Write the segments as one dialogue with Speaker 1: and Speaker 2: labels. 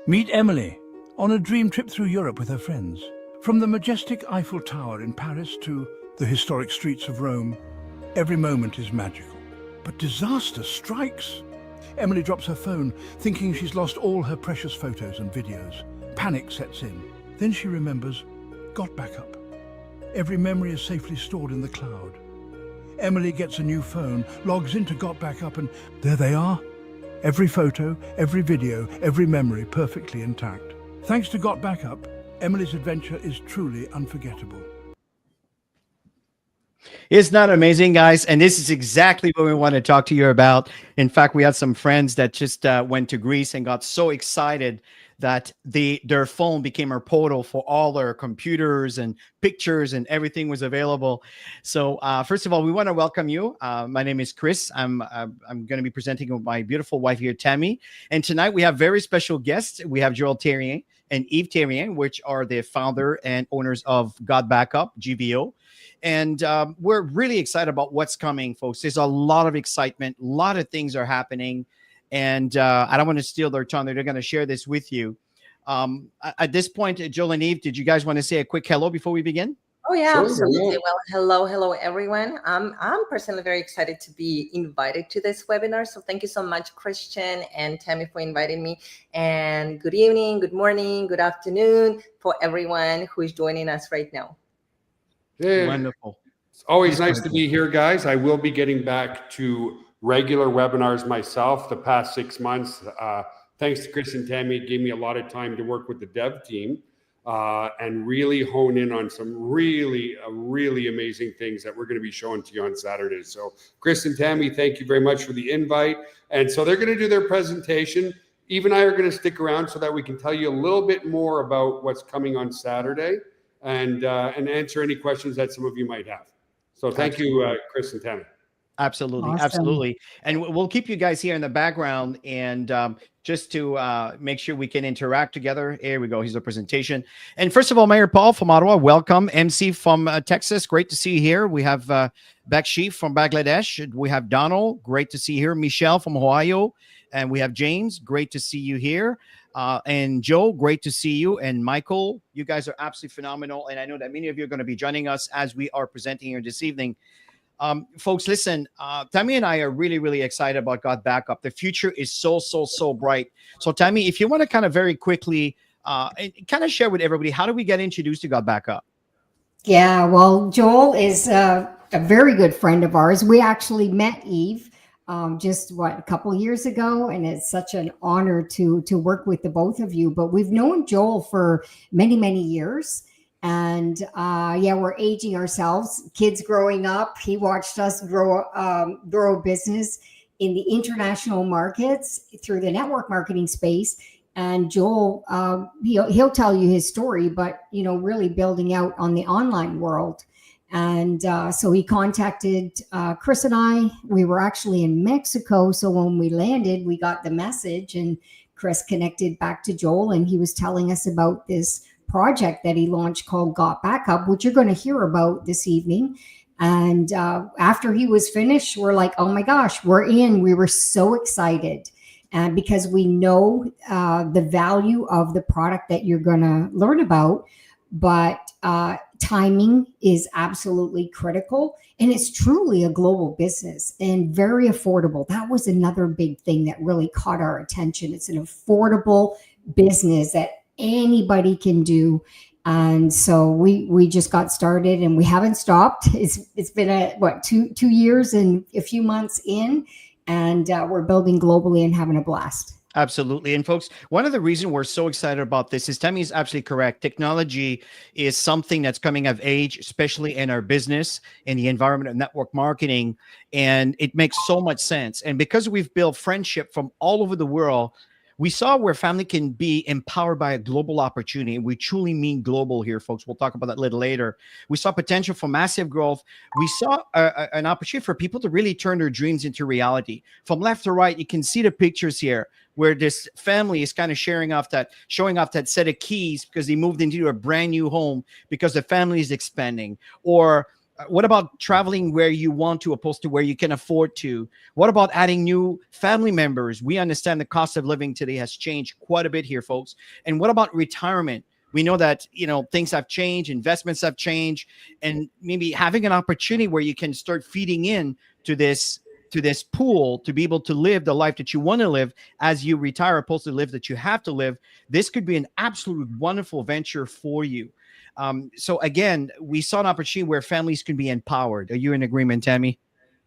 Speaker 1: Meet Emily on a dream trip through Europe with her friends. From the majestic Eiffel Tower in Paris to the historic streets of Rome, every moment is magical. But disaster strikes. Emily drops her phone, thinking she's lost all her precious photos and videos. Panic sets in. Then she remembers GotBackup. Every memory is safely stored in the cloud. Emily gets a new phone, logs into GotBackup, and there they are. Every photo, every video, every memory perfectly intact. Thanks to GotBackup, Emily's adventure is truly unforgettable.
Speaker 2: Isn't that amazing, guys? And this is exactly what we want to talk to you about. In fact, we had some friends that just went to Greece and got so excited that their phone became a portal for all their computers and pictures, and everything was available. So first of all, we want to welcome you. My name is Chris. I'm going to be presenting with my beautiful wife here, Tammy. And tonight we have very special guests. We have Yeve Therien and Yeve Therien, which are the founder and owners of GotBackup, GBO. And we're really excited about what's coming, folks. There's a lot of excitement. A lot of things are happening. And I don't want to steal their thunder. They're going to share this with you. At this point, Joel and Yeve, did you guys want to say a quick hello before we begin?
Speaker 3: Oh, yeah, sure, absolutely. Well, hello, everyone. I'm personally very excited to be invited to this webinar. So thank you so much, Christian and Tammy, for inviting me. And good evening, good morning, good afternoon for everyone who is joining us right now.
Speaker 4: Yeah.
Speaker 2: Wonderful.
Speaker 4: It's always nice to be here, guys. I will be getting back to regular webinars myself the past 6 months. Thanks to Chris and Tammy, it gave me a lot of time to work with the dev team and really hone in on some really amazing things that we're going to be showing to you on Saturday. So Chris and Tammy, thank you very much for the invite. And so they're going to do their presentation. Eve and I are going to stick around so that we can tell you a little bit more about what's coming on Saturday and answer any questions that some of you might have. So thank you, Chris and Tammy.
Speaker 2: Absolutely. Awesome. Absolutely. And we'll keep you guys here in the background. And just to make sure we can interact together. Here we go. Here's the presentation. And first of all, Mayor Paul from Ottawa, welcome. MC from Texas, great to see you here. We have Bakshi from Bangladesh. We have Donald, great to see you here. Michelle from Ohio. And we have James, great to see you here. And Joe, great to see you. And Michael, you guys are absolutely phenomenal. And I know that many of you are going to be joining us as we are presenting here this evening. Folks, listen, Tammy and I are really excited about GotBackup. The future is so bright. So Tammy, if you want to kind of very quickly kind of share with everybody, how do we get introduced to GotBackup?
Speaker 5: Yeah, well, Joel is a very good friend of ours. We actually met Yeve just a couple years ago, and it's such an honor to work with the both of you. But we've known Joel for many years. And yeah, we're aging ourselves, kids growing up. He watched us grow a business in the international markets through the network marketing space. And Joel, he'll tell you his story, but really building out on the online world. And so he contacted Chris and I. We were actually in Mexico, so when we landed, we got the message, and Chris connected back to Joel, and he was telling us about this project that he launched called GotBackup, which you're going to hear about this evening. And after he was finished, we're like, oh my gosh, we're in. We were so excited because we know the value of the product that you're going to learn about, but timing is absolutely critical. And it's truly a global business and very affordable. That was another big thing that really caught our attention. It's an affordable business that anybody can do. And so we just got started, and we haven't stopped. It's been two years and a few months in, and we're building globally and having a blast.
Speaker 2: Absolutely. And folks, one of the reasons we're so excited about this is Tammy is absolutely correct. Technology is something that's coming of age, especially in our business, in the environment of network marketing. And it makes so much sense. And because we've built friendship from all over the world, we saw where family can be empowered by a global opportunity. We truly mean global here, folks. We'll talk about that a little later. We saw potential for massive growth. We saw an opportunity for people to really turn their dreams into reality. From left to right, you can see the pictures here where this family is kind of showing off that set of keys because they moved into a brand new home because the family is expanding. Or What about traveling where you want to opposed to where you can afford to? What about adding new family members? We understand the cost of living today has changed quite a bit here, folks. And what about retirement? We know that, things have changed, investments have changed, and maybe having an opportunity where you can start feeding in to this pool to be able to live the life that you want to live as you retire, opposed to live that you have to live. This could be an absolute wonderful venture for you. So again, we saw an opportunity where families can be empowered. Are you in agreement, Tammy?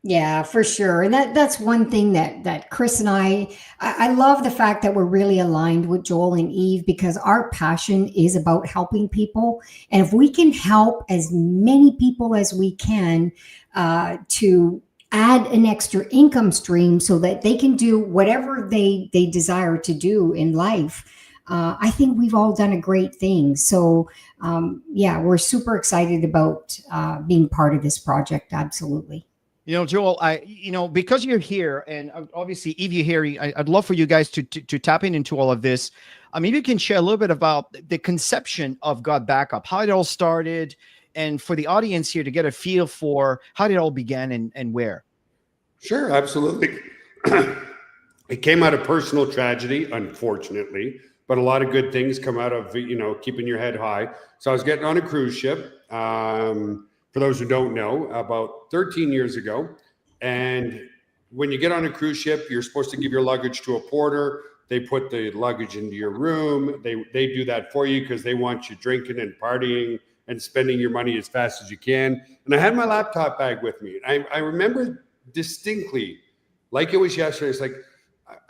Speaker 5: Yeah, for sure. And that's one thing that Chris and I love the fact that we're really aligned with Joel and Yeve, because our passion is about helping people. And if we can help as many people as we can to add an extra income stream so that they can do whatever they desire to do in life, I think we've all done a great thing. So yeah, we're super excited about being part of this project. Absolutely.
Speaker 2: Joel, because you're here, and obviously, Yeve, you're here, I'd love for you guys to tap into all of this. Maybe you can share a little bit about the conception of GotBackup, how it all started, and for the audience here to get a feel for how it all began and where.
Speaker 4: Sure, absolutely. It came out of personal tragedy, unfortunately, but a lot of good things come out of, keeping your head high. So I was getting on a cruise ship. For those who don't know, about 13 years ago. And when you get on a cruise ship, you're supposed to give your luggage to a porter. They put the luggage into your room. They do that for you because they want you drinking and partying and spending your money as fast as you can. And I had my laptop bag with me. I remember distinctly, like it was yesterday, it's like,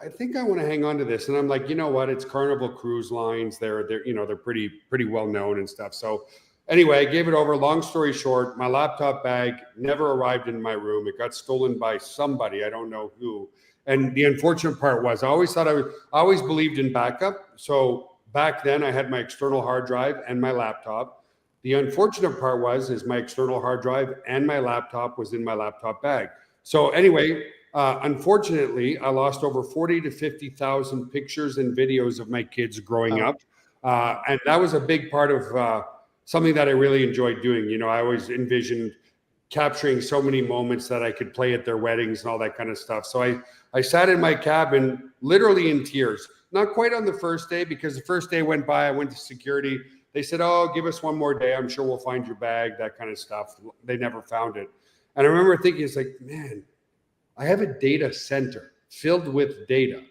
Speaker 4: I think I want to hang on to this. And I'm like, you know what? It's Carnival Cruise Lines. They're pretty well known and stuff. So anyway, I gave it over. Long story short, my laptop bag never arrived in my room. It got stolen by somebody. I don't know who. And the unfortunate part was I always believed in backup. So back then I had my external hard drive and my laptop. The unfortunate part is my external hard drive and my laptop was in my laptop bag. So anyway, unfortunately, I lost over 40 to 50,000 pictures and videos of my kids growing up. And that was a big part of something that I really enjoyed doing. I always envisioned capturing so many moments that I could play at their weddings and all that kind of stuff. So I sat in my cabin, literally in tears, not quite on the first day, because the first day went by, I went to security. They said, oh, give us one more day. I'm sure we'll find your bag, that kind of stuff. They never found it. And I remember thinking, it's like, man, I have a data center filled with data,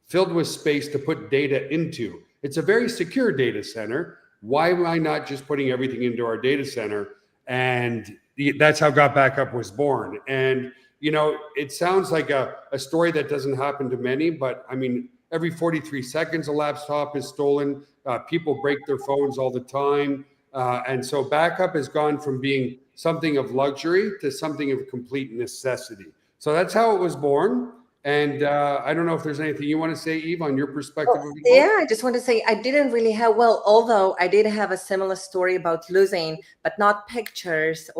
Speaker 4: filled with space to put data into. It's a very secure data center. Why am I not just putting everything into our data center? And that's how GotBackup was born. And, it sounds like a story that doesn't happen to many, but I mean, every 43 seconds, a laptop is stolen. People break their phones all the time. And so backup has gone from being something of luxury to something of complete necessity. So that's how it was born. And I don't know if there's anything you want to say, Yeve, on your perspective.
Speaker 3: Yeah, I just want to say I didn't really have, although I did have a similar story about losing, but not pictures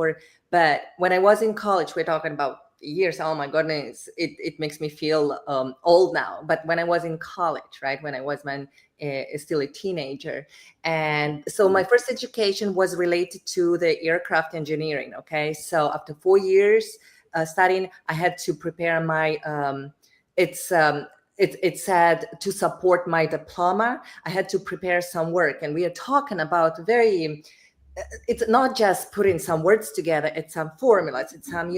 Speaker 3: but when I was in college, we're talking about years. Oh my goodness, it makes me feel old now. But when I was in college, right, when I was still a teenager. And so my first education was related to the aircraft engineering. Okay. So after 4 years, studying, I had to prepare my it said to support my diploma, I had to prepare some work. And we are talking about it's not just putting some words together, it's some formulas, it's some,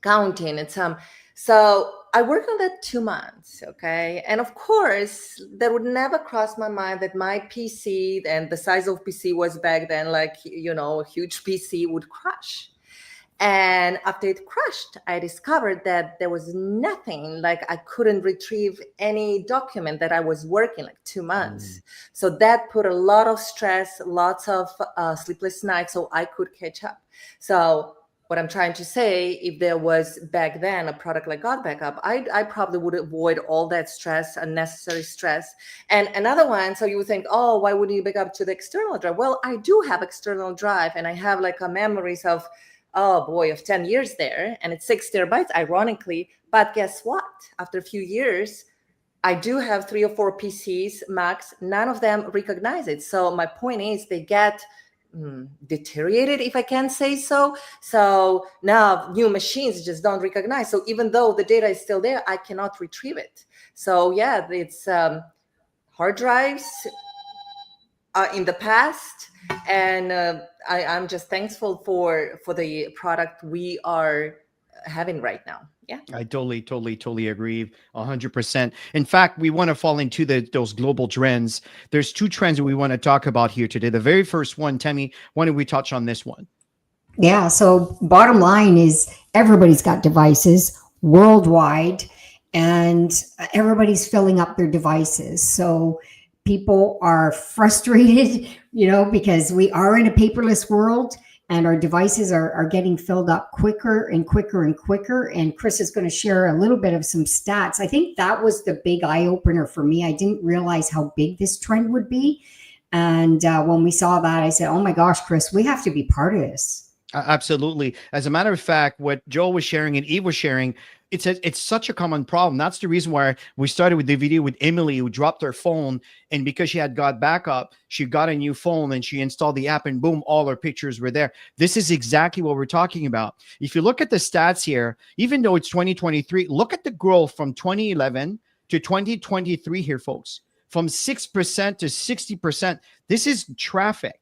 Speaker 3: counting, it's some. So I worked on that 2 months, okay? And of course, that would never cross my mind that my PC, and the size of PC was back then, like, a huge PC would crash. And after it crashed, I discovered that there was nothing, like I couldn't retrieve any document that I was working like 2 months. So that put a lot of stress, lots of sleepless nights, so I could catch up. So what I'm trying to say, if there was back then a product like GotBackup, I probably would avoid all that stress, unnecessary stress. And another one, so you would think, oh, why wouldn't you back up to the external drive? Well, I do have external drive, and I have like a memories of, oh boy, of 10 years there, and it's 6 terabytes, ironically. But guess what? After a few years, I do have 3 or 4 PCs max. None of them recognize it. So my point is, they get deteriorated, if I can say so. So now new machines just don't recognize. So even though the data is still there, I cannot retrieve it. So yeah, it's hard drives in the past, and I'm just thankful for the product we are having right now. Yeah,
Speaker 2: I totally agree 100%. In fact, we want to fall into those global trends. There's two trends that we want to talk about here today. The very first one, Tammy, why don't we touch on this one?
Speaker 5: Yeah. So bottom line is everybody's got devices worldwide, and everybody's filling up their devices. So people are frustrated, because we are in a paperless world, and our devices are getting filled up quicker and quicker and quicker. And Chris is going to share a little bit of some stats. I think that was the big eye opener for me. I didn't realize how big this trend would be. And when we saw that, I said, oh my gosh, Chris, we have to be part of this.
Speaker 2: Absolutely. As a matter of fact, what Joel was sharing and Yeve was sharing, it's such a common problem. That's the reason why we started with the video with Emily, who dropped her phone, and because she had GotBackup, she got a new phone and she installed the app, and boom, all her pictures were there. This is exactly what we're talking about. If you look at the stats here, even though it's 2023, look at the growth from 2011 to 2023 here, folks, from 6% to 60%. This is traffic.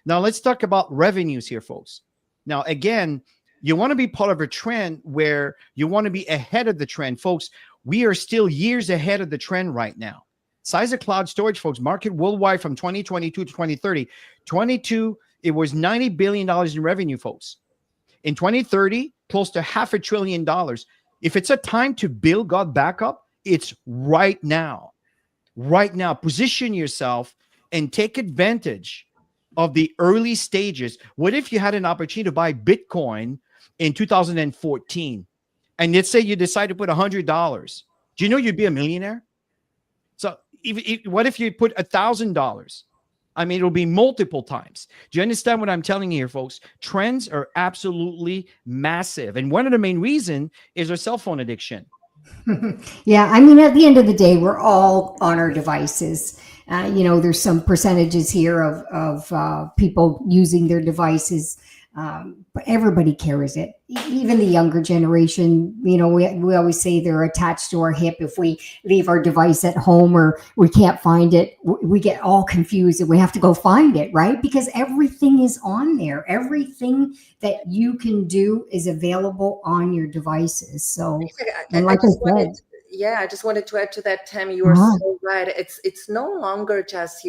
Speaker 2: Now let's talk about revenues here, folks. Now, again, you want to be part of a trend where you want to be ahead of the trend. Folks, we are still years ahead of the trend right now. Size of cloud storage, folks, market worldwide from 2022 to 2030. 22, it was $90 billion in revenue, folks. In 2030, close to $500 billion. If it's a time to build GotBackup, it's right now. Right now, position yourself and take advantage of the early stages. What if you had an opportunity to buy Bitcoin in 2014, and let's say you decide to put $100? Do you know you'd be a millionaire? So what if you put $1,000? I mean, it'll be multiple times. Do you understand what I'm telling you here, folks? Trends are absolutely massive, and one of the main reasons is our cell phone addiction.
Speaker 5: Yeah, I mean, at the end of the day, we're all on our devices. There's some percentages here of people using their devices, but everybody carries it. Even the younger generation, we always say they're attached to our hip. If we leave our device at home or we can't find it, we get all confused and we have to go find it, right? Because everything is on there. Everything that you can do is available on your devices. So, and like I said,
Speaker 3: I just wanted to add to that, Tammy. You are so right. It's no longer just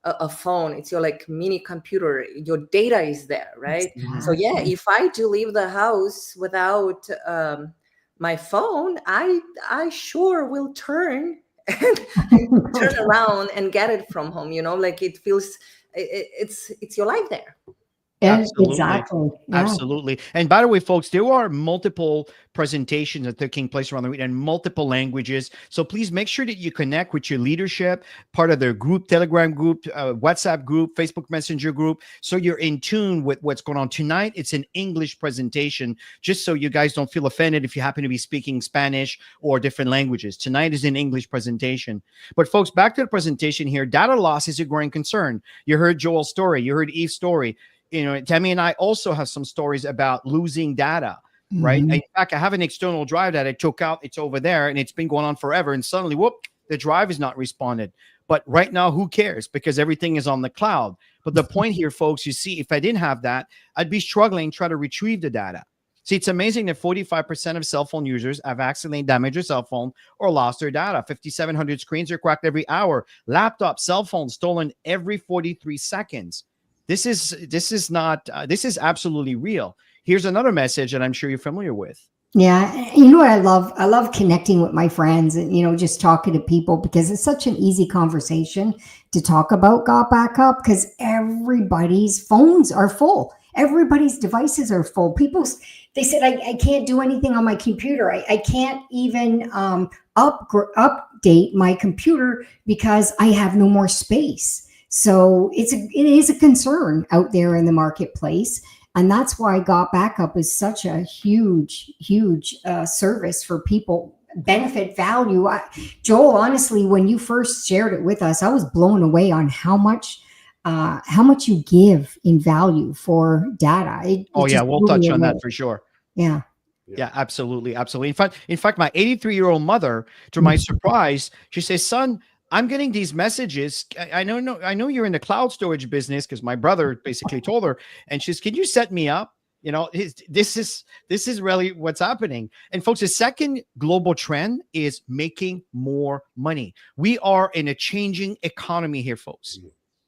Speaker 3: a phone. It's your mini computer. Your data is there, right?
Speaker 5: Exactly.
Speaker 3: So yeah, if I do leave the house without my phone, I sure will turn around and get it from home. It feels it's your life there.
Speaker 2: Absolutely.
Speaker 5: Exactly. Yeah.
Speaker 2: Absolutely. And by the way, folks, there are multiple presentations that are taking place around the week in multiple languages. So please make sure that you connect with your leadership, part of their group, Telegram group, WhatsApp group, Facebook Messenger group. So you're in tune with what's going on tonight. It's an English presentation, just so you guys don't feel offended if you happen to be speaking Spanish or different languages. Tonight is an English presentation. But folks, back to the presentation here. Data loss is a growing concern. You heard Joel's story. You heard Yeve's story. Tammy and I also have some stories about losing data, right? In fact, I have an external drive that I took out. It's over there, and it's been going on forever. And suddenly, whoop, the drive is not responded. But right now, who cares? Because everything is on the cloud. But the point here, folks, you see, if I didn't have that, I'd be struggling to try to retrieve the data. See, it's amazing that 45% of cell phone users have accidentally damaged their cell phone or lost their data. 5,700 screens are cracked every hour. Laptops, cell phones stolen every 43 seconds. This is absolutely real. Here's another message that I'm sure you're familiar with.
Speaker 5: Yeah. You know what I love? I love connecting with my friends and, just talking to people, because it's such an easy conversation to talk about GotBackup, because everybody's phones are full. Everybody's devices are full. They said, I can't do anything on my computer. I can't even update my computer because I have no more space. So it is a concern out there in the marketplace. And that's why GotBackup is such a huge service for people, benefit value. Joel, honestly, when you first shared it with us, I was blown away on how much how much you give in value for data.
Speaker 2: Oh yeah,
Speaker 5: just
Speaker 2: we'll
Speaker 5: blew
Speaker 2: touch
Speaker 5: me
Speaker 2: on that
Speaker 5: away.
Speaker 2: for sure.
Speaker 5: Yeah.
Speaker 2: Yeah, absolutely, absolutely. In fact, my 83-year-old mother, to my surprise, she says, "Son, I'm getting these messages. I know, no, I know you're in the cloud storage business because my brother basically told her, and she's, can you set me up? You know, this is really what's happening." And folks, the second global trend is making more money. We are in a changing economy here, folks,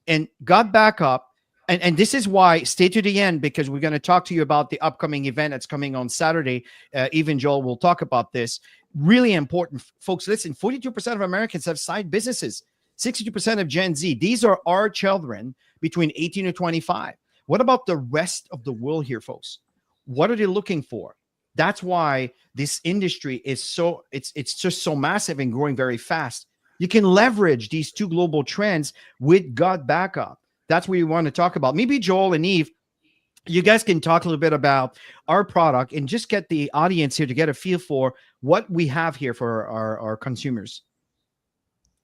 Speaker 2: and GotBackup. And this is why stay to the end, because we're going to talk to you about the upcoming event that's coming on Saturday. Even Joel will talk about this. Really important, folks. Listen, 42% of Americans have side businesses. 62% of Gen Z. These are our children between 18 and 25. What about the rest of the world here, folks? What are they looking for? That's why this industry is it's just so massive and growing very fast. You can leverage these two global trends with GotBackup. That's what we want to talk about. Maybe Joel and Yeve, you guys can talk a little bit about our product and just get the audience here to get a feel for what we have here for our consumers.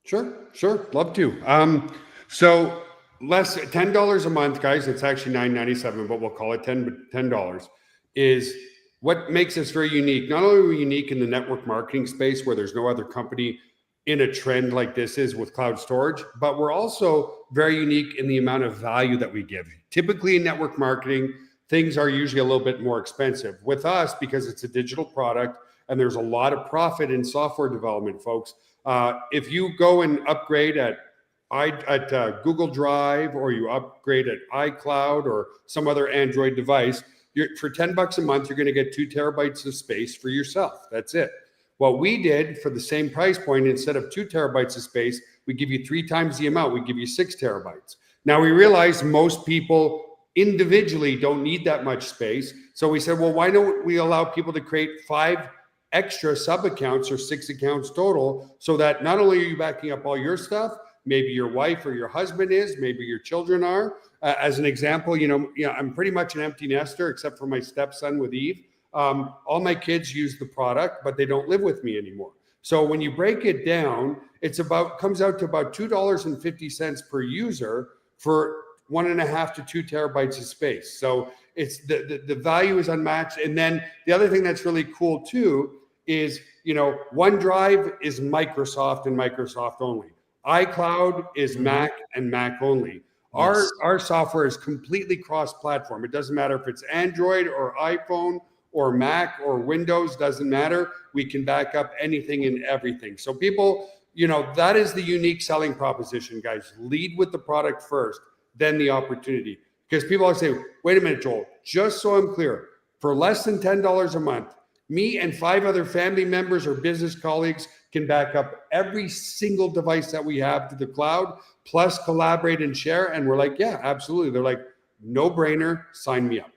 Speaker 4: Sure. Love to. So less $10 a month, guys. It's actually $9.97, but we'll call it $10 is what makes us very unique. Not only are we unique in the network marketing space where there's no other company in a trend like this is with cloud storage, but we're also very unique in the amount of value that we give. Typically in network marketing, things are usually a little bit more expensive. With us, because it's a digital product and there's a lot of profit in software development, folks, if you go and upgrade at Google Drive, or you upgrade at iCloud or some other Android device, for $10 a month, you're going to get 2 terabytes of space for yourself. That's it. What we did for the same price point, instead of 2 terabytes of space, we give you 3 times the amount. We give you 6 terabytes. Now we realize most people individually don't need that much space. So we said, well, why don't we allow people to create 5 extra sub accounts or 6 accounts total, so that not only are you backing up all your stuff, maybe your wife or your husband is, maybe your children are. As an example, I'm pretty much an empty nester except for my stepson with Yeve. All my kids use the product, but they don't live with me anymore. So when you break it down, comes out to about $2.50 per user for 1.5 to 2 terabytes of space. So it's the value is unmatched. And then the other thing that's really cool too is, OneDrive is Microsoft and Microsoft only. iCloud is Mac and Mac only.
Speaker 2: Yes.
Speaker 4: Our software is completely cross-platform. It doesn't matter if it's Android or iPhone or Mac or Windows, doesn't matter. We can back up anything and everything. So people, that is the unique selling proposition, guys. Lead with the product first, then the opportunity. Because people always say, wait a minute, Joel, just so I'm clear, for less than $10 a month, me and 5 other family members or business colleagues can back up every single device that we have to the cloud, plus collaborate and share. And we're like, yeah, absolutely. They're like, no brainer, sign me up.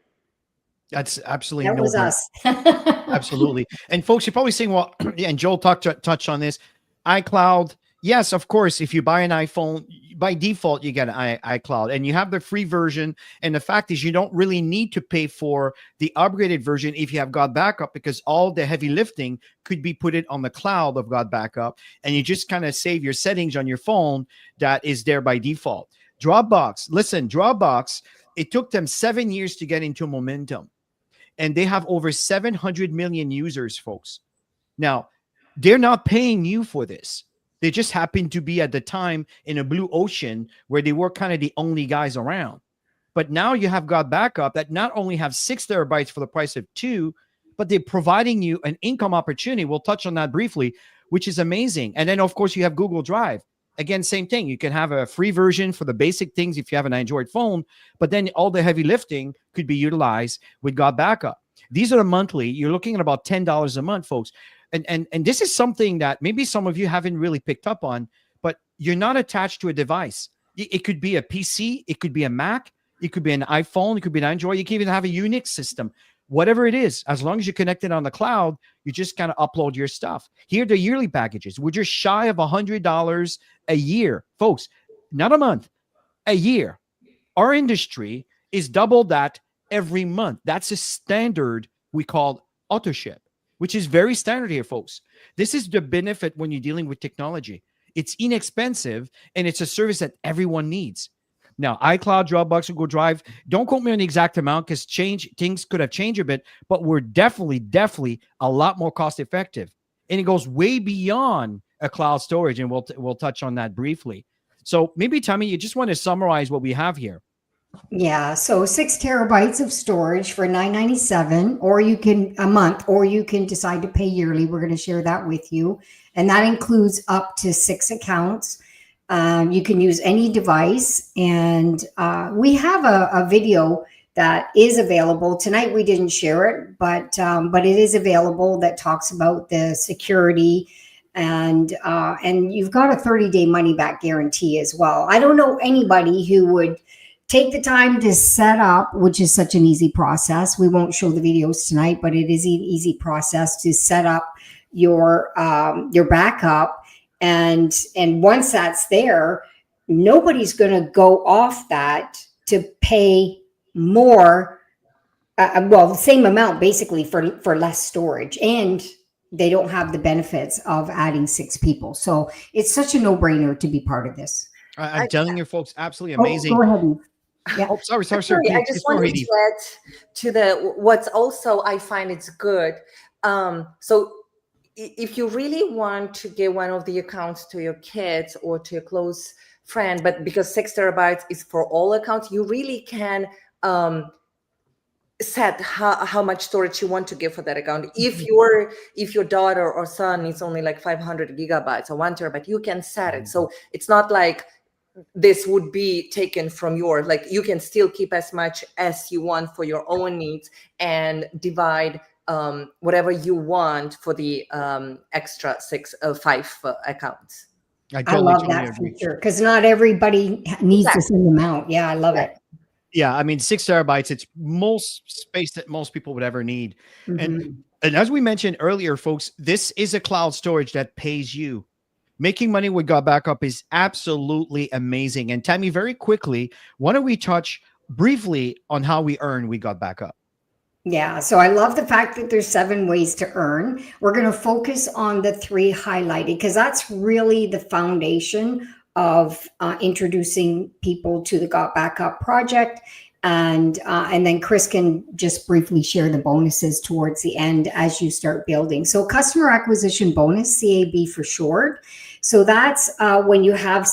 Speaker 2: That's absolutely
Speaker 5: That was us.
Speaker 2: Absolutely. And folks, you're probably saying, well, yeah, and Joel touched on this. iCloud, yes, of course, if you buy an iPhone, by default, you get an iCloud and you have the free version. And the fact is, you don't really need to pay for the upgraded version if you have GotBackup, because all the heavy lifting could be put it on the cloud of GotBackup. And you just kind of save your settings on your phone that is there by default. Dropbox, it took them 7 years to get into momentum. And they have over 700 million users, folks. Now, they're not paying you for this. They just happen to be at the time in a blue ocean where they were kind of the only guys around. But now you have GotBackup that not only have 6 terabytes for the price of 2, but they're providing you an income opportunity. We'll touch on that briefly, which is amazing. And then, of course, you have Google Drive. Again, same thing. You can have a free version for the basic things if you have an Android phone, but then all the heavy lifting could be utilized with GotBackup. These are the monthly. You're looking at about $10 a month, folks. And this is something that maybe some of you haven't really picked up on, but you're not attached to a device. It could be a PC. It could be a Mac. It could be an iPhone. It could be an Android. You can even have a Unix system. Whatever it is, as long as you're connected on the cloud, you just kind of upload your stuff. Here are the yearly packages. We're just shy of $100 a year, folks, not a month, a year. Our industry is double that every month. That's a standard we call auto ship, which is very standard here, folks. This is the benefit when you're dealing with technology. It's inexpensive and it's a service that everyone needs. Now, iCloud, Dropbox, and Google Drive, don't quote me on the exact amount because things could have changed a bit, but we're definitely a lot more cost effective. And it goes way beyond a cloud storage, and we'll touch on that briefly. So maybe, Tammy, you just want to summarize what we have here.
Speaker 5: Yeah, so 6 terabytes of storage for $9.97, or you can a month, or you can decide to pay yearly. We're going to share that with you, and that includes up to 6 accounts. You can use any device, and we have a video that is available tonight. We didn't share it, but it is available that talks about the security, and you've got a 30-day money-back guarantee as well. I don't know anybody who would take the time to set up, which is such an easy process. We won't show the videos tonight, but it is an easy process to set up your backup. And once that's there, nobody's going to go off that to pay more, the same amount basically for less storage. And they don't have the benefits of adding 6 people. So it's such a no-brainer to be part of this.
Speaker 2: I'm telling you, folks, absolutely amazing.
Speaker 5: Go ahead. Yeah.
Speaker 2: Oh, sorry.
Speaker 3: I just wanted to add to the what's also I find it's good. So if you really want to give one of the accounts to your kids or to a close friend, but because 6 terabytes is for all accounts, you really can set how much storage you want to give for that account. If your daughter or son is only like 500 gigabytes or 1 terabyte, you can set it. So it's not like this would be taken from your, like, you can still keep as much as you want for your own needs and divide whatever you want for the extra 5 accounts.
Speaker 5: I love that feature because not everybody needs the same amount. Yeah, I love it.
Speaker 2: Yeah, I mean, 6 terabytes, it's most space that most people would ever need. And as we mentioned earlier, folks, this is a cloud storage that pays you. Making money with GotBackup is absolutely amazing. And Tammy, very quickly, why don't we touch briefly on how we earn with GotBackup?
Speaker 5: Yeah, so I love the fact that there's 7 ways to earn. We're going to focus on the 3 highlighted because that's really the foundation of introducing people to the GotBackup project. And then Chris can just briefly share the bonuses towards the end as you start building. So customer acquisition bonus, CAB for short. So that's when you have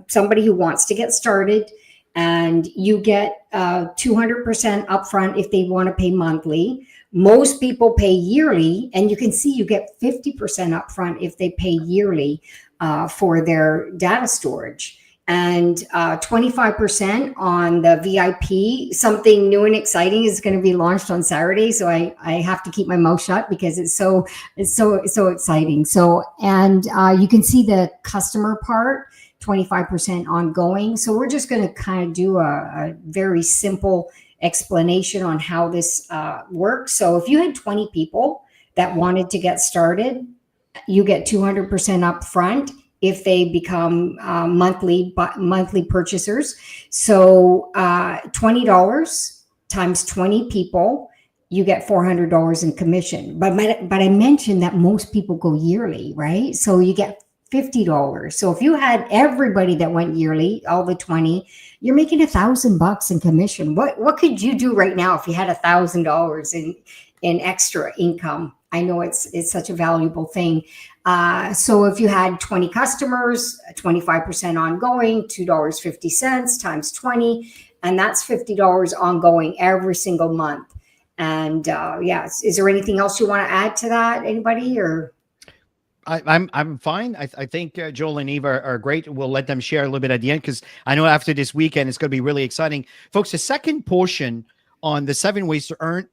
Speaker 5: somebody who wants to get started, and you get 200% upfront if they want to pay monthly. Most people pay yearly, and you can see you get 50% upfront if they pay yearly for their data storage, and 25% on the VIP. Something new and exciting is going to be launched on Saturday, so I have to keep my mouth shut because it's so exciting. So, and you can see the customer part, 25% ongoing. So we're just going to kind of do a very simple explanation on how this works. So if you had 20 people that wanted to get started, you get 200% up front if they become monthly purchasers. So $20 times 20 people, you get $400 in commission. But I mentioned that most people go yearly, right? So you get $50. So if you had everybody that went yearly, all the 20, you're making $1,000 in commission. What could you do right now if you had $1,000 in extra income? I know it's such a valuable thing. So if you had 20 customers, 25% ongoing, $2.50 times 20, and that's $50 ongoing every single month. And is there anything else you want to add to that? Anybody or?
Speaker 2: I'm fine. I think Joel and Eve are great. We'll let them share a little bit at the end because I know after this weekend it's going to be really exciting, folks. The second portion on the 7 ways to earn,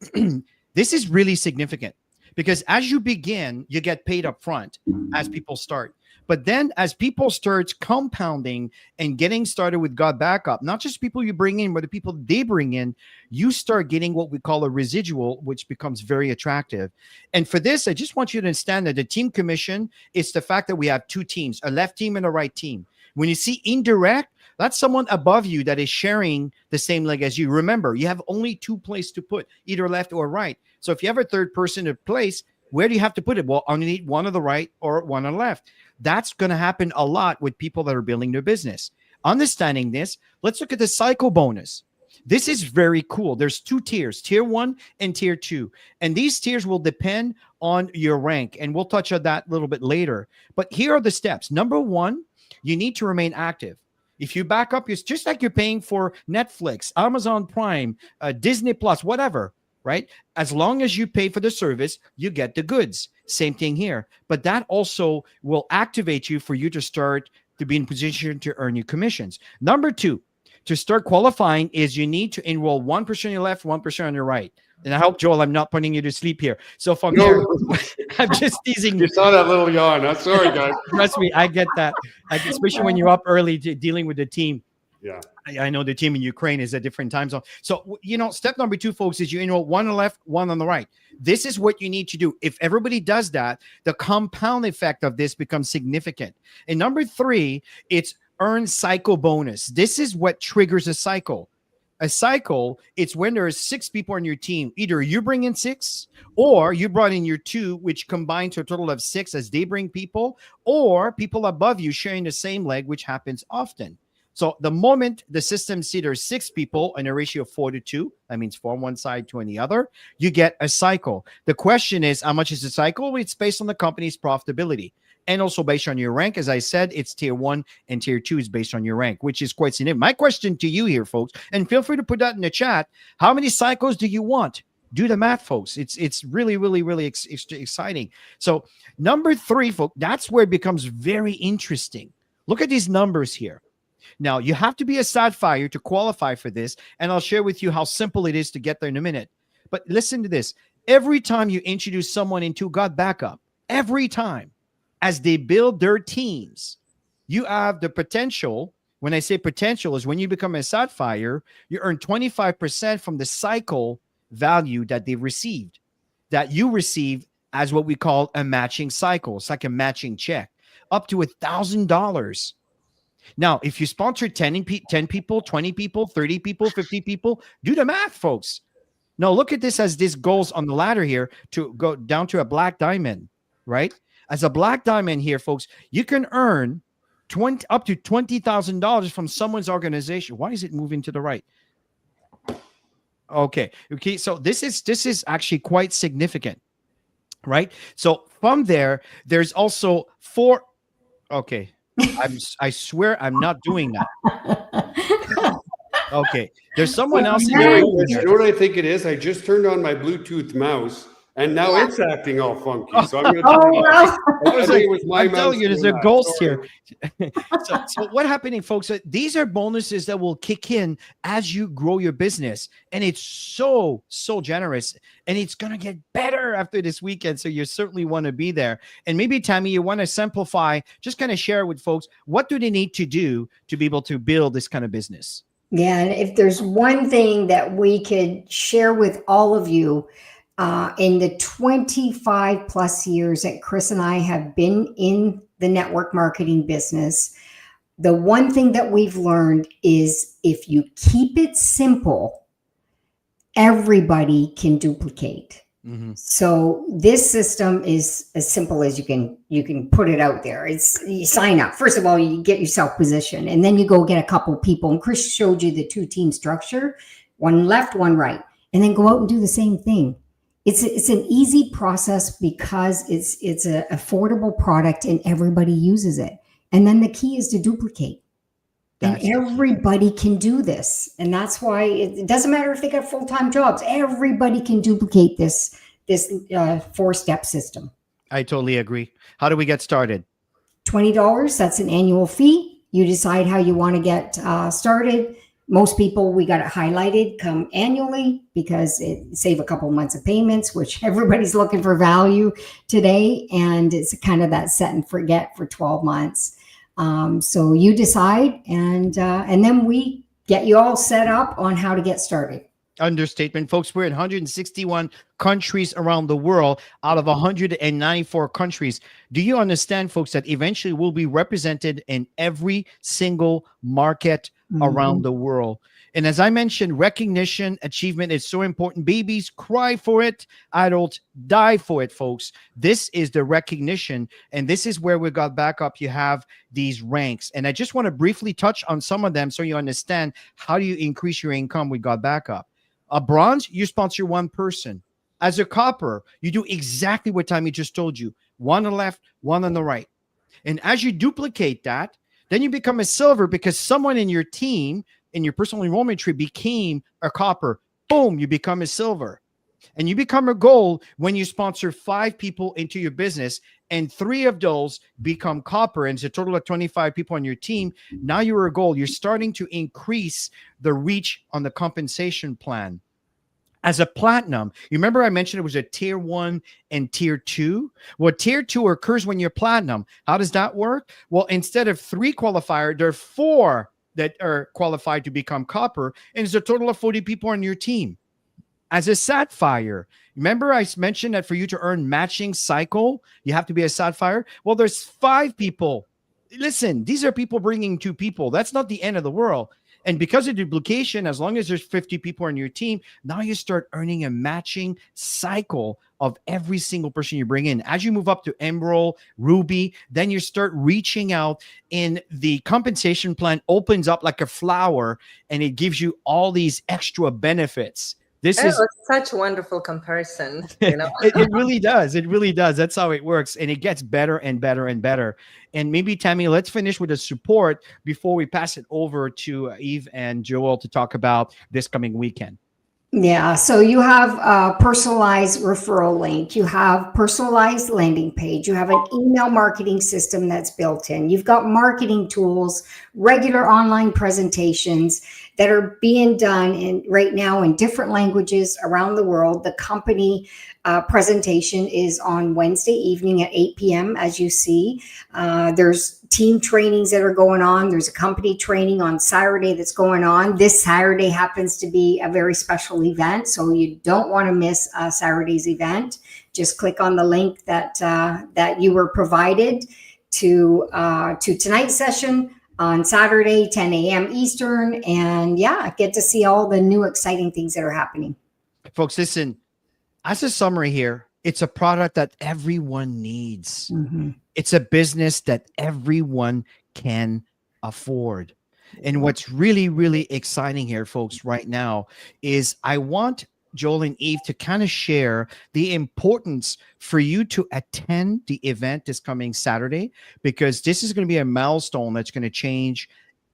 Speaker 2: this is really significant because as you begin, you get paid up front as people start. But then as people start compounding and getting started with GotBackup, not just people you bring in, but the people they bring in, you start getting what we call a residual, which becomes very attractive. And for this, I just want you to understand that the team commission is the fact that we have 2 teams, a left team and a right team. When you see indirect, that's someone above you that is sharing the same leg as you. Remember, you have only 2 places to put, either left or right. So if you have a third person in place, where do you have to put it? Well, only need one on the right or one on the left. That's going to happen a lot with people that are building their business. Understanding this, let's look at the cycle bonus. This is very cool. There's 2 tiers, tier 1 and tier 2. And these tiers will depend on your rank. And we'll touch on that a little bit later. But here are the steps. Number 1, you need to remain active. If you back up, it's just like you're paying for Netflix, Amazon Prime, Disney Plus, whatever, right? As long as you pay for the service, you get the goods. Same thing here. But that also will activate you for you to start to be in position to earn your commissions. Number 2, to start qualifying is you need to enroll 1% on your left, 1% on your right. And I hope, Joel, I'm not putting you to sleep here. So from there, I'm just teasing you.
Speaker 4: You saw that little yawn. I'm sorry, guys.
Speaker 2: Trust me, I get that. Especially when you're up early dealing with the team.
Speaker 4: Yeah.
Speaker 2: I know the team in Ukraine is a different time zone. So, step number 2, folks, is you enroll 1 on the left, 1 on the right. This is what you need to do. If everybody does that, the compound effect of this becomes significant. And number 3, it's earn cycle bonus. This is what triggers a cycle. A cycle, it's when there is 6 people on your team. Either you bring in 6, or you brought in your 2, which combine to a total of 6 as they bring people, or people above you sharing the same leg, which happens often. So the moment the system sees there's 6 people in a ratio of 4-2, that means 4 on one side, 2 on the other, you get a cycle. The question is, how much is the cycle? It's based on the company's profitability. And also based on your rank. As I said, it's tier 1 and tier 2 is based on your rank, which is quite significant. My question to you here, folks, and feel free to put that in the chat. How many cycles do you want? Do the math, folks. It's really, really, really exciting. So number 3, folks, that's where it becomes very interesting. Look at these numbers here. Now, you have to be a Sapphire to qualify for this, and I'll share with you how simple it is to get there in a minute. But listen to this. Every time you introduce someone into GotBackup, every time, as they build their teams, you have the potential. When I say potential is when you become a Sapphire, you earn 25% from the cycle value that they received, that you receive as what we call a matching cycle. It's like a matching check, up to $1,000. Now, if you sponsor 10 people, 20 people, 30 people, 50 people, do the math, folks. Now, look at this as this goes on the ladder here to go down to a black diamond, right? As a black diamond here, folks, you can earn up to $20,000 from someone's organization. Why is it moving to the right? Okay. So this is actually quite significant, right? So from there, there's also 4. Okay. I swear I'm not doing that. Okay. There's someone else in there.
Speaker 4: You know what I think it is? I just turned on my Bluetooth mouse, and now it's acting all funky. So I'm going to I think it was my
Speaker 2: I'm
Speaker 4: mouse.
Speaker 2: telling you, there's a ghost here. So what happening, folks? These are bonuses that will kick in as you grow your business. And it's so generous. And it's going to get better after this weekend. So you certainly want to be there. And maybe, Tammy, you want to simplify, just kind of share with folks, what do they need to do to be able to build this kind of business?
Speaker 5: Yeah, and if there's one thing that we could share with all of you, in the 25 plus years that Chris and I have been in the network marketing business, the one thing that we've learned is if you keep it simple, everybody can duplicate. Mm-hmm. So this system is as simple as you can put it out there. It's you sign up. First of all, you get yourself positioned, and then you go get a couple people. And Chris showed you the 2-team structure, 1 left, 1 right, and then go out and do the same thing. It's an easy process because it's an affordable product and everybody uses it. And then the key is to duplicate. And everybody can do this. And that's why it doesn't matter if they got full-time jobs. Everybody can duplicate this 4-step system.
Speaker 2: I totally agree. How do we get started?
Speaker 5: $20. That's an annual fee. You decide how you want to get started. Most people, we got it highlighted, come annually because it save a couple months of payments, which everybody's looking for value today. And it's kind of that set and forget for 12 months. So you decide, and then we get you all set up on how to get started.
Speaker 2: Understatement, folks. We're in 161 countries around the world out of 194 countries. Do you understand, folks, that eventually we'll be represented in every single market around the world? And as I mentioned, recognition, achievement is so important. Babies cry for it. Adults die for it, folks. This is the recognition. And this is where we got back up. You have these ranks. And I just want to briefly touch on some of them so you understand how do you increase your income with Got Backup. A bronze, you sponsor one person. As a copper, you do exactly what Tammy just told you. One on the left, one on the right. And as you duplicate that, then you become a silver because someone in your team, in your personal enrollment tree, became a copper. Boom, you become a silver. And you become a gold when you sponsor 5 people into your business, and 3 of those become copper, and it's a total of 25 people on your team. Now you're a gold. You're starting to increase the reach on the compensation plan. As a platinum, you remember I mentioned it was a tier 1 and tier 2? Well, tier 2 occurs when you're platinum. How does that work? Well, instead of 3 qualifiers, there are 4 that are qualified to become copper, and it's a total of 40 people on your team. As a sapphire, remember I mentioned that for you to earn matching cycle, you have to be a sapphire? Well, there's 5 people. Listen, these are people bringing 2 people. That's not the end of the world. And because of duplication, as long as there's 50 people on your team, now you start earning a matching cycle of every single person you bring in. As you move up to Emerald, Ruby, then you start reaching out, and the compensation plan opens up like a flower, and it gives you all these extra benefits. This is
Speaker 3: such a wonderful comparison.
Speaker 2: It really does. It really does. That's how it works. And it gets better and better and better. And maybe, Tammy, let's finish with the support before we pass it over to Yeve and Joel to talk about this coming weekend.
Speaker 5: Yeah, so you have a personalized referral link. You have personalized landing page. You have an email marketing system that's built in. You've got marketing tools, regular online presentations that are being done right now in different languages around the world. The company presentation is on Wednesday evening at 8 p.m. As you see, there's team trainings that are going on. There's a company training on Saturday that's going on. This Saturday happens to be a very special event, so you don't want to miss Saturday's event. Just click on the link that you were provided to tonight's session on Saturday, 10 a.m. Eastern, and get to see all the new exciting things that are happening.
Speaker 2: Folks, listen, as a summary here, it's a product that everyone needs. Mm-hmm. It's a business that everyone can afford. And what's really, really exciting here, folks, right now is I want Joel and Yeve to kind of share the importance for you to attend the event this coming Saturday, because this is going to be a milestone that's going to change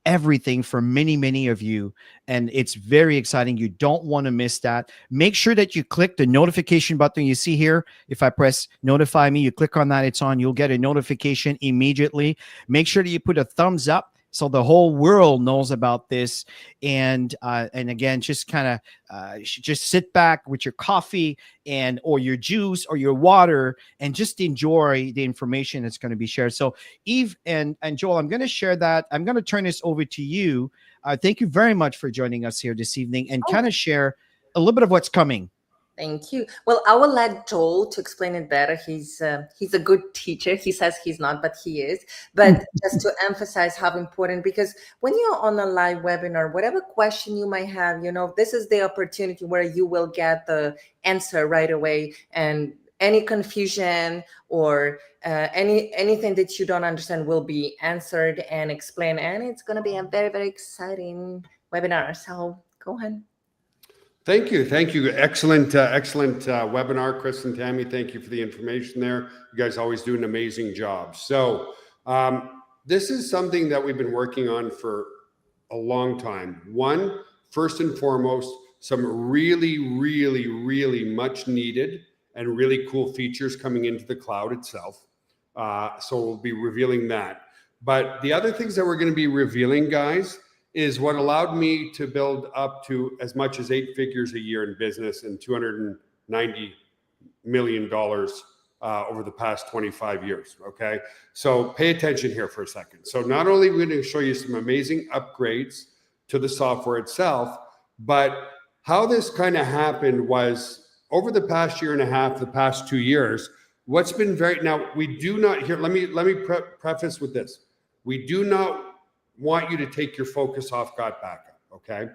Speaker 2: everything for many, many of you. And it's very exciting. You don't want to miss that. Make sure that you click the notification button you see here. If I press notify me, you click on that, it's on. You'll get a notification immediately. Make sure that you put a thumbs up so the whole world knows about this. And again, just kind of just sit back with your coffee or your juice or your water and just enjoy the information that's going to be shared. So Yeve and Joel, I'm going to share that. I'm going to turn this over to you. Thank you very much for joining us here this evening and kind of share a little bit of what's coming.
Speaker 3: Thank you. Well, I will let Joel to explain it better. He's a good teacher. He says he's not, but he is. But just to emphasize how important, because when you're on a live webinar, whatever question you might have, this is the opportunity where you will get the answer right away. And any confusion or anything that you don't understand will be answered and explained. And it's going to be a very, very exciting webinar. So go ahead.
Speaker 4: Thank you. Excellent webinar, Chris and Tammy. Thank you for the information there. You guys always do an amazing job. So this is something that we've been working on for a long time. One, first and foremost, some really, really, really much needed and really cool features coming into the cloud itself. So we'll be revealing that. But the other things that we're going to be revealing, guys, is what allowed me to build up to as much as 8 figures a year in business and $290 million over the past 25 years, okay? So pay attention here for a second. So not only are we going to show you some amazing upgrades to the software itself, but how this kind of happened was over the past year and a half, the past 2 years, what's been now we do not here, let me preface with this. We do not want you to take your focus off GotBackup, okay?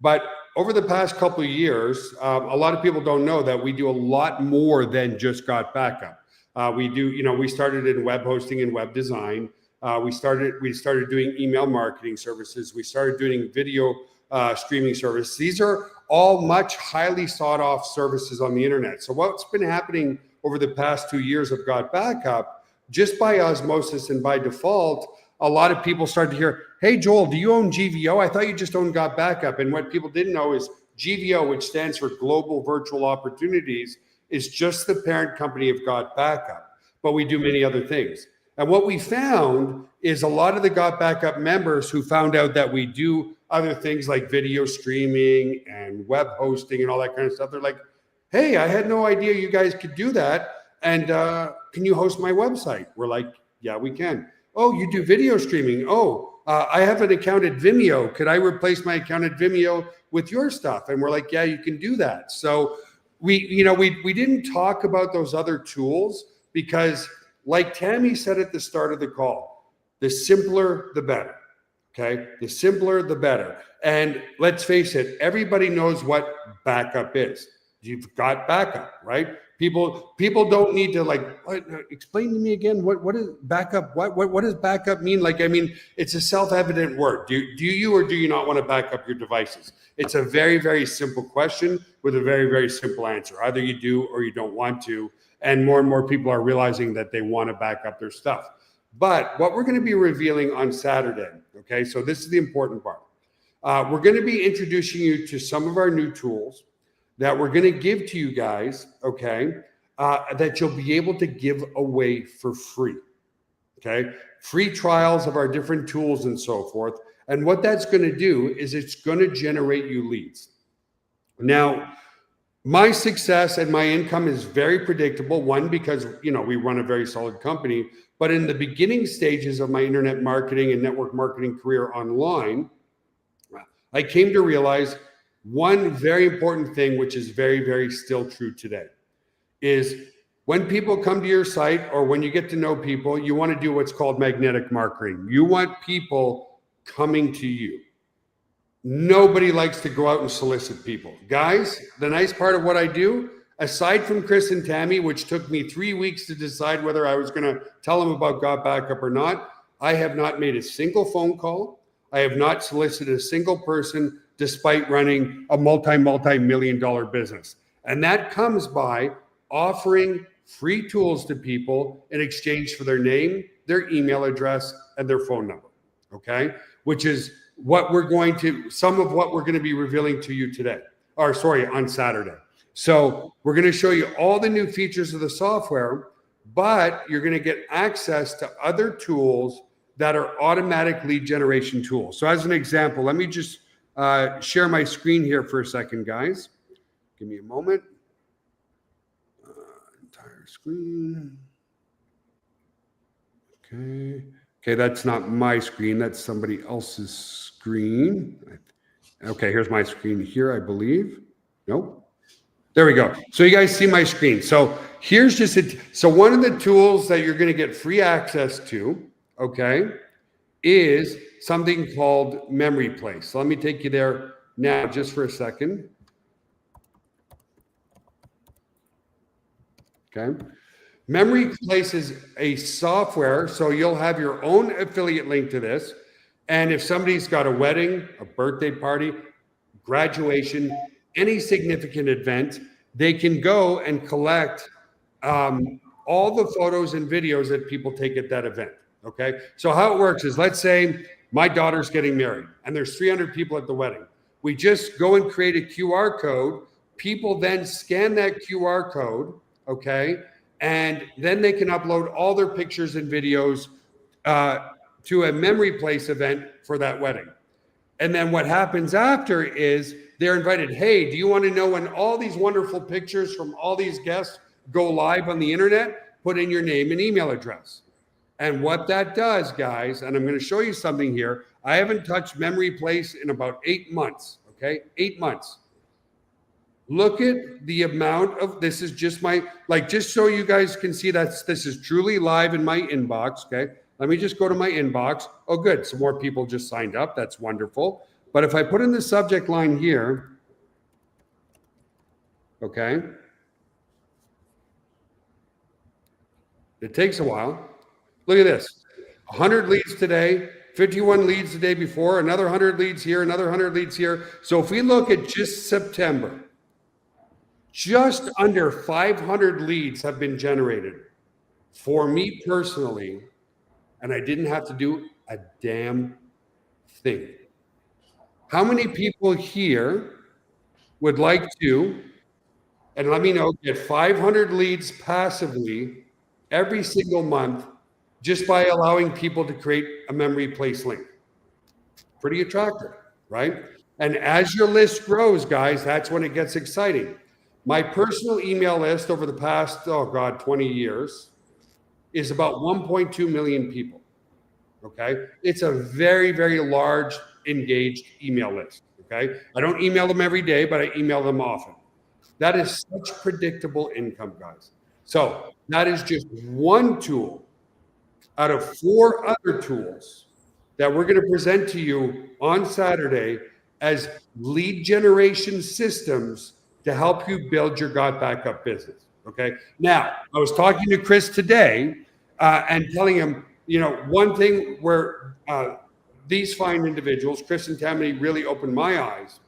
Speaker 4: But over the past couple of years, a lot of people don't know that we do a lot more than just GotBackup. We started in web hosting and web design. We started doing email marketing services. We started doing video streaming services. These are all much highly sought off services on the internet. So what's been happening over the past 2 years of GotBackup, just by osmosis and by default, a lot of people started to hear, hey, Joel, do you own GVO? I thought you just owned GotBackup. And what people didn't know is GVO, which stands for Global Virtual Opportunities, is just the parent company of GotBackup, but we do many other things. And what we found is a lot of the GotBackup members who found out that we do other things like video streaming and web hosting and all that kind of stuff, they're like, hey, I had no idea you guys could do that. And can you host my website? We're like, yeah, we can. Oh, you do video streaming. Oh, I have an account at Vimeo. Could I replace my account at Vimeo with your stuff? And we're like, yeah, you can do that. So we didn't talk about those other tools because, like Tammy said at the start of the call, the simpler, the better. Okay, the simpler, the better. And let's face it, everybody knows what backup is. You've got backup, right? People don't need to explain to me again what is backup? What does backup mean? It's a self-evident word. Do you or do you not want to back up your devices? It's a very, very simple question with a very, very simple answer. Either you do or you don't want to. And more people are realizing that they want to back up their stuff. But what we're going to be revealing on Saturday, okay, so this is the important part. We're going to be introducing you to some of our new tools that we're going to give to you guys, okay, that you'll be able to give away for free, okay? Free trials of our different tools and so forth. And what that's going to do is it's going to generate you leads. Now, my success and my income is very predictable. One, because, we run a very solid company, but in the beginning stages of my internet marketing and network marketing career online, I came to realize one very important thing, which is very, very still true today, is when people come to your site or when you get to know people, you want to do what's called magnetic marketing. You want people coming to you. Nobody likes to go out and solicit people. Guys, the nice part of what I do, aside from Chris and Tammy, which took me 3 weeks to decide whether I was going to tell them about GotBackup or not, I have not made a single phone call. I have not solicited a single person despite running a multi-million-dollar business. And that comes by offering free tools to people in exchange for their name, their email address, and their phone number, okay? Which is some of what we're going to be revealing to you today, on Saturday. So we're going to show you all the new features of the software, but you're going to get access to other tools that are automatic lead generation tools. So as an example, let me just share my screen here for a second, guys. Give me a moment. Entire screen. Okay, that's not my screen. That's somebody else's screen. Okay, here's my screen here, I believe. Nope. There we go. So you guys see my screen. So here's just it. So one of the tools that you're going to get free access to, okay, is something called Memory Place. So let me take you there now just for a second. Okay. Memory Place is a software, so you'll have your own affiliate link to this. And if somebody's got a wedding, a birthday party, graduation, any significant event, they can go and collect all the photos and videos that people take at that event. Okay. So how it works is, let's say my daughter's getting married and there's 300 people at the wedding. We just go and create a QR code. People then scan that QR code. Okay. And then they can upload all their pictures and videos to a Memory Place event for that wedding. And then what happens after is they're invited, hey, do you want to know when all these wonderful pictures from all these guests go live on the internet? Put in your name and email address. And what that does, guys, and I'm going to show you something here. I haven't touched Memory Place in about 8 months, okay? 8 months. Look at the amount of, this is just my, just so you guys can see that this is truly live in my inbox, okay? Let me just go to my inbox. Oh, good. Some more people just signed up. That's wonderful. But if I put in the subject line here, okay, it takes a while. Look at this, 100 leads today, 51 leads the day before, another 100 leads here, another 100 leads here. So if we look at just September, just under 500 leads have been generated for me personally, and I didn't have to do a damn thing. How many people here would like to, and let me know, get 500 leads passively every single month just by allowing people to create a memory place link? Pretty attractive, right? And as your list grows, guys, that's when it gets exciting. My personal email list over the past, 20 years is about 1.2 million people, okay? It's a very, very large engaged email list, okay? I don't email them every day, but I email them often. That is such predictable income, guys. So that is just one tool out of 4 other tools that we're going to present to you on Saturday as lead generation systems to help you build your GotBackup business, okay? Now, I was talking to Chris today and telling him, one thing where these fine individuals, Chris and Tammy, really opened my eyes,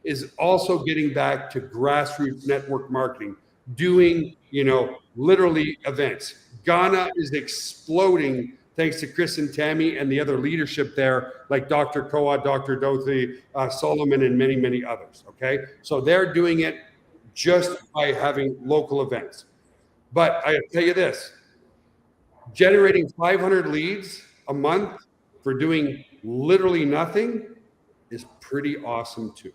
Speaker 4: is also getting back to grassroots network marketing, doing, literally events. Ghana is exploding thanks to Chris and Tammy and the other leadership there, like Dr. Koa, Dr. Dorothy, Solomon, and many, many others, okay? So they're doing it just by having local events. But I tell you this, generating 500 leads a month for doing literally nothing is pretty awesome too,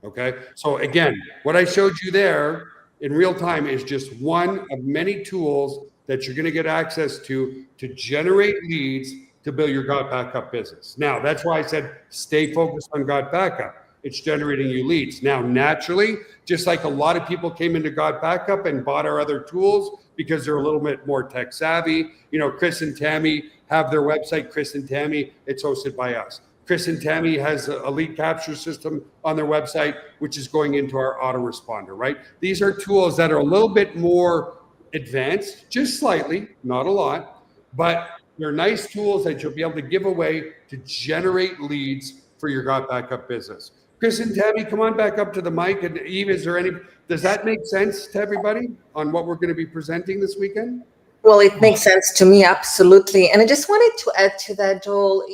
Speaker 4: okay? So again, what I showed you there in real time is just one of many tools that you're going to get access to generate leads to build your GotBackup business. Now, that's why I said stay focused on GotBackup. It's generating you leads. Now, naturally, just like a lot of people came into GotBackup and bought our other tools because they're a little bit more tech savvy. Chris and Tammy have their website, Chris and Tammy. It's hosted by us. Chris and Tammy has a lead capture system on their website, which is going into our autoresponder, right? These are tools that are a little bit more advanced, just slightly, not a lot, but they're nice tools that you'll be able to give away to generate leads for your GotBackup business. Chris and Tammy, come on back up to the mic. And Yeve, does that make sense to everybody on what we're going to be presenting this weekend?
Speaker 3: Well, it makes sense to me, absolutely. And I just wanted to add to that, Joel,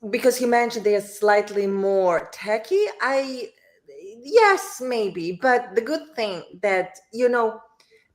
Speaker 3: because you mentioned they're slightly more techy, yes, maybe. But the good thing that,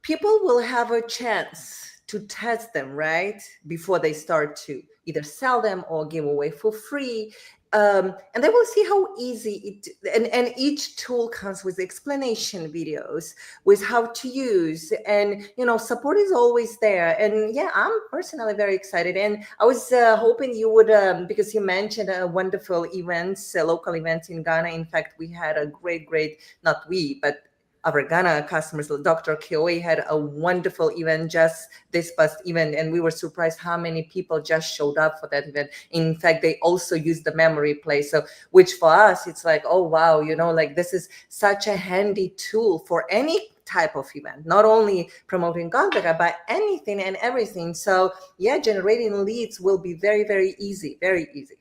Speaker 3: people will have a chance to test them, right? Before they start to either sell them or give away for free. And they will see how easy and each tool comes with explanation videos with how to use, and support is always there. And yeah, I'm personally very excited, and I was hoping you would because you mentioned wonderful events, local events in Ghana. In fact, we had a great, not we, but our Ghana customers, Dr. Kioi, had a wonderful event just this past event, and we were surprised how many people just showed up for that event. In fact, they also used the memory place, so which for us, it's like, oh wow, this is such a handy tool for any type of event, not only promoting GotBackup, but anything and everything. So yeah, generating leads will be very, very easy, very easy.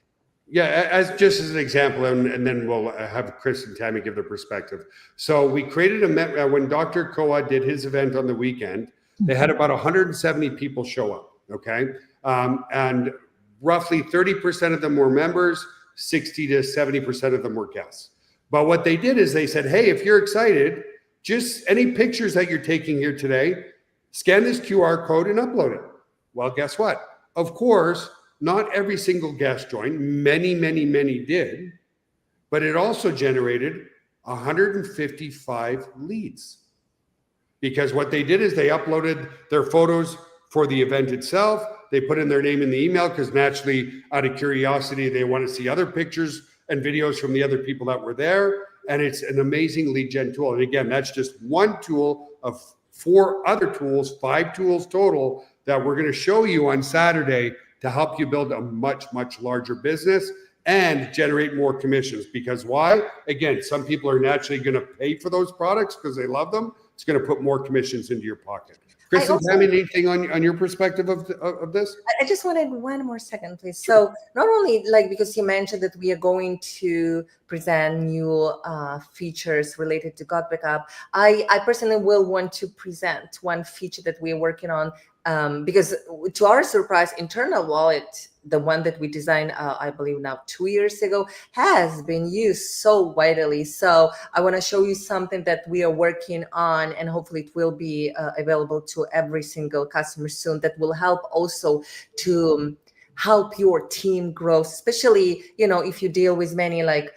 Speaker 4: Yeah, as an example, and then we'll have Chris and Tammy give their perspective. So we created when Dr. Koa did his event on the weekend, they had about 170 people show up, okay? And roughly 30% of them were members, 60 to 70% of them were guests. But what they did is they said, hey, if you're excited, just any pictures that you're taking here today, scan this QR code and upload it. Well, guess what? Of course, not every single guest joined. Many did, but it also generated 155 leads, because what they did is they uploaded their photos for the event itself. They put in their name in the email because naturally, out of curiosity, they want to see other pictures and videos from the other people that were there. And it's an amazing lead gen tool. And again, that's just one tool of 4 other tools, 5 tools total that we're going to show you on Saturday to help you build a much, much larger business and generate more commissions. Because why? Again, some people are naturally going to pay for those products because they love them. It's going to put more commissions into your pocket. Chris and Tammy, anything on your perspective of this?
Speaker 3: I just wanted one more second, please. So not only like, because you mentioned that we are going to present new features related to GotBackup, I personally will want to present one feature that we're working on, because to our surprise, internal wallet, the one that we designed, I believe now 2 years ago, has been used so widely. So I want to show you something that we are working on, and hopefully it will be available to every single customer soon, that will help also to help your team grow, especially, you know, if you deal with many like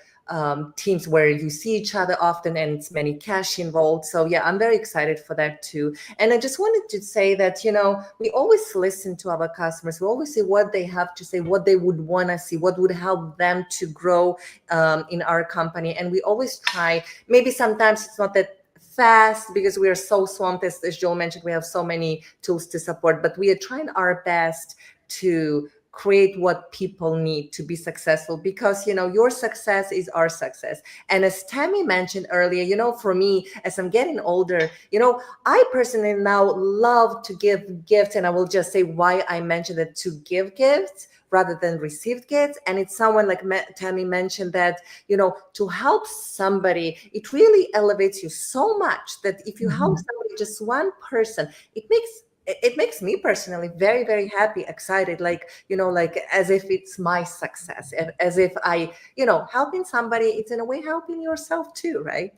Speaker 3: teams where you see each other often and it's many cash involved. So yeah, I'm very excited for that too. And I just wanted to say that, you know, we always listen to our customers. We always see what they have to say, what they would want to see, what would help them to grow in our company. And we always try, maybe sometimes it's not that fast because we are so swamped, as Joel mentioned, we have so many tools to support, but we are trying our best to create what people need to be successful, because, you know, your success is our success. And as Tammy mentioned earlier, you know, for me, as I'm getting older, you know, I personally now love to give gifts, and I will just say why I mentioned it, to give gifts rather than receive gifts. And it's someone like Tammy mentioned that, you know, to help somebody, it really elevates you so much that if you help somebody, just one person, it makes me personally very, very happy, excited, like, you know, like as if it's my success, as if I, you know, helping somebody, it's in a way helping yourself too, right?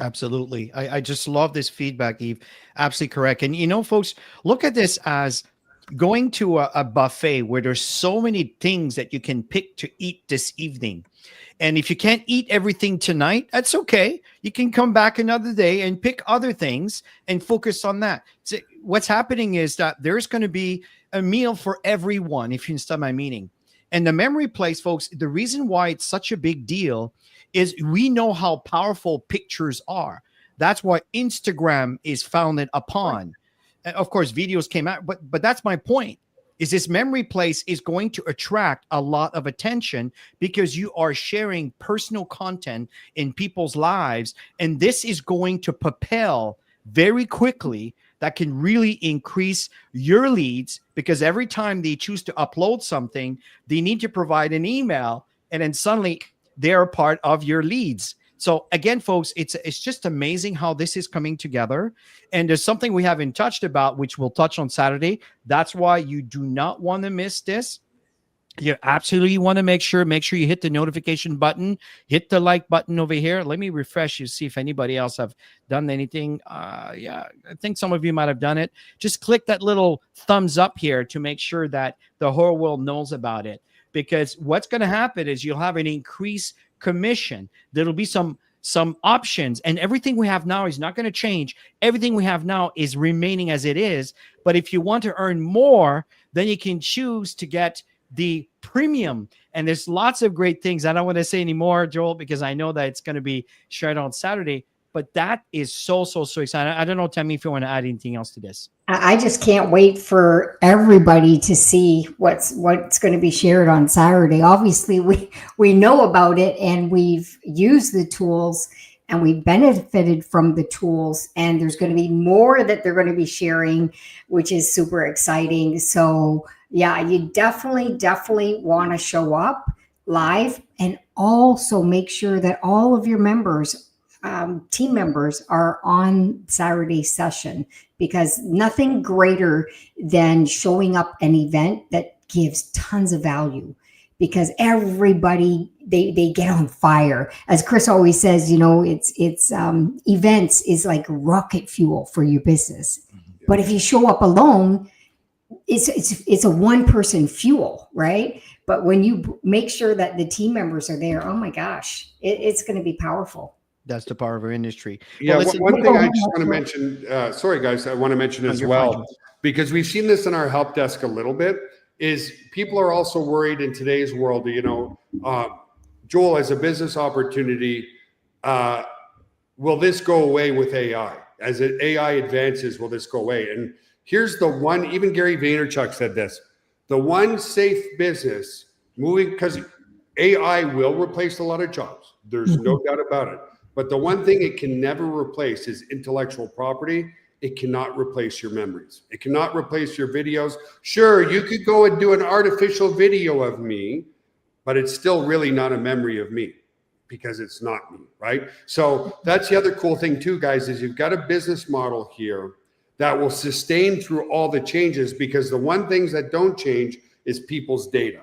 Speaker 2: Absolutely. I just love this feedback, Yeve. Absolutely correct. And, you know, folks, look at this as going to a buffet where there's so many things that you can pick to eat this evening. And if you can't eat everything tonight, that's okay. You can come back another day and pick other things and focus on that. So what's happening is that there's going to be a meal for everyone, if you understand my meaning. And the memory place, folks, the reason why it's such a big deal is we know how powerful pictures are. That's why Instagram is founded upon. Of course, videos came out, but that's my point. Is this memory place is going to attract a lot of attention because you are sharing personal content in people's lives. And this is going to propel very quickly, that can really increase your leads, because every time they choose to upload something, they need to provide an email, and then suddenly they're a part of your leads. So again, folks, it's just amazing how this is coming together. And there's something we haven't touched about, which we'll touch on Saturday. That's why you do not want to miss this. You absolutely want to make sure you hit the notification button, hit the like button over here. Let me refresh you, see if anybody else have done anything. Yeah, I think some of you might have done it. Just click that little thumbs up here to make sure that the whole world knows about it. Because what's going to happen is you'll have an increased commission. There'll be some options, and everything we have now is not going to change. Everything we have now is remaining as it is. But if you want to earn more, then you can choose to get the premium. And there's lots of great things. I don't want to say anymore, Joel, because I know that it's going to be shared on Saturday. But that is so exciting. I don't know, Tammy, if you want to add anything else to this.
Speaker 5: I just can't wait for everybody to see what's going to be shared on Saturday. Obviously, we know about it, and we've used the tools, and we've benefited from the tools, and there's going to be more that they're going to be sharing, which is super exciting. So yeah, you definitely want to show up live, and also make sure that all of your members, team members, are on Saturday session, because nothing greater than showing up an event that gives tons of value, because everybody, they get on fire. As Chris always says, you know, it's events is like rocket fuel for your business. But if you show up alone, it's a one-person fuel, right? But when you make sure that the team members are there, oh my gosh, it's going to be powerful.
Speaker 2: That's the power of our industry.
Speaker 4: Yeah, well, one thing I just want to mention, sorry guys, I want to mention as well, because we've seen this in our help desk a little bit, is people are also worried in today's world, you know, Joel, as a business opportunity, will this go away with AI? As AI advances, will this go away? And here's the one, even Gary Vaynerchuk said this, The one safe business moving, because AI will replace a lot of jobs. There's no doubt about it. But the one thing it can never replace is intellectual property. It cannot replace your memories. It cannot replace your videos. Sure, you could go and do an artificial video of me, but it's still really not a memory of me because it's not me, right? So that's the other cool thing too, guys, is you've got a business model here that will sustain through all the changes, because the one things that don't change is people's data.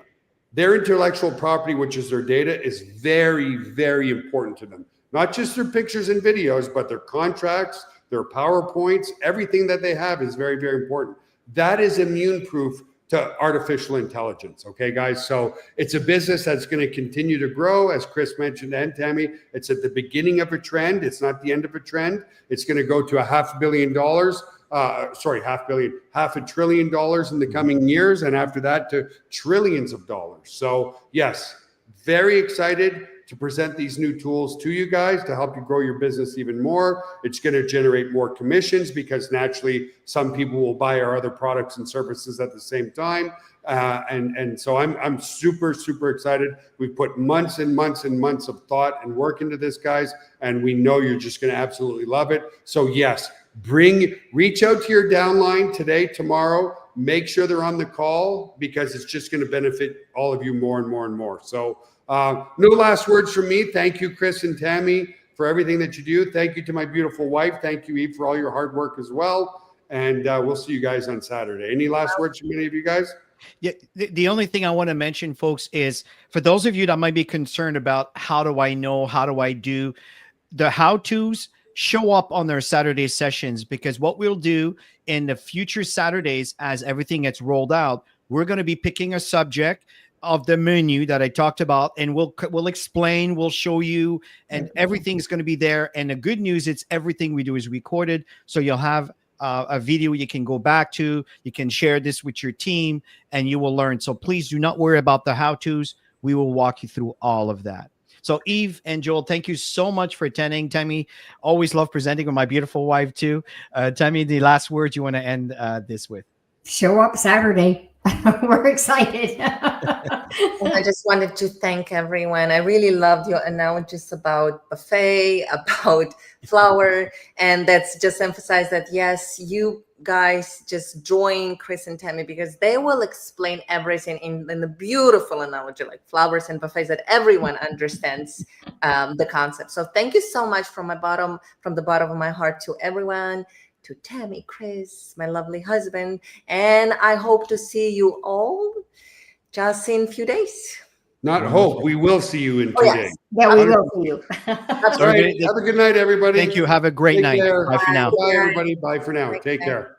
Speaker 4: Their intellectual property, which is their data, is very, very important to them. Not just their pictures and videos, but their contracts, their PowerPoints, everything that they have is very, very important. That is immune proof to artificial intelligence. Okay, guys. So it's a business that's going to continue to grow. As Chris mentioned, and Tammy, it's at the beginning of a trend. It's not the end of a trend. It's going to go to $500 million. $500 billion in the coming years. And after that to trillions of dollars. So yes, very excited to present these new tools to you guys to help you grow your business even more. It's going to generate more commissions because naturally some people will buy our other products and services at the same time. And so I'm super, super excited. We've put months and months and months of thought and work into this, guys, and we know you're just going to absolutely love it. So yes, reach out to your downline today, tomorrow, make sure they're on the call, because it's just going to benefit all of you more and more and more. So no last words from me. Thank you, Chris and Tammy, for everything that you do. Thank you to my beautiful wife. Thank you, Yeve, for all your hard work as well. And we'll see you guys on Saturday. Any last words from any of you guys?
Speaker 2: Yeah, the only thing I want to mention, folks, is for those of you that might be concerned about how do I know, how do I do, the how-tos show up on their Saturday sessions, because what we'll do in the future Saturdays as everything gets rolled out, we're going to be picking a subject of the menu that I talked about, and we'll explain, we'll show you, and everything's going to be there. And the good news, it's everything we do is recorded, so you'll have a video you can go back to. You can share this with your team, and you will learn. So please do not worry about the how-tos. We will walk you through all of that. So Yeve and Joel, thank you so much for attending. Tammy, always love presenting with my beautiful wife too. Tammy, the last words you want to end this with?
Speaker 5: Show up Saturday. We're excited.
Speaker 3: I just wanted to thank everyone. I really loved your analogies about buffet, about flour, and that's just emphasize that, yes, you guys just join Chris and Tammy, because they will explain everything in the beautiful analogy like flowers and buffets that everyone understands the concept. So thank you so much from the bottom of my heart to everyone, to Tammy, Chris, my lovely husband, and I hope to see you all just in a few days.
Speaker 4: Not hope. We will see you in 2 days.
Speaker 5: Yeah, we will see you.
Speaker 4: That's right. Have a good night, everybody.
Speaker 2: Thank you. Have a great night.
Speaker 4: Care.
Speaker 2: Bye for now.
Speaker 4: Bye, everybody. Bye for now. Take care.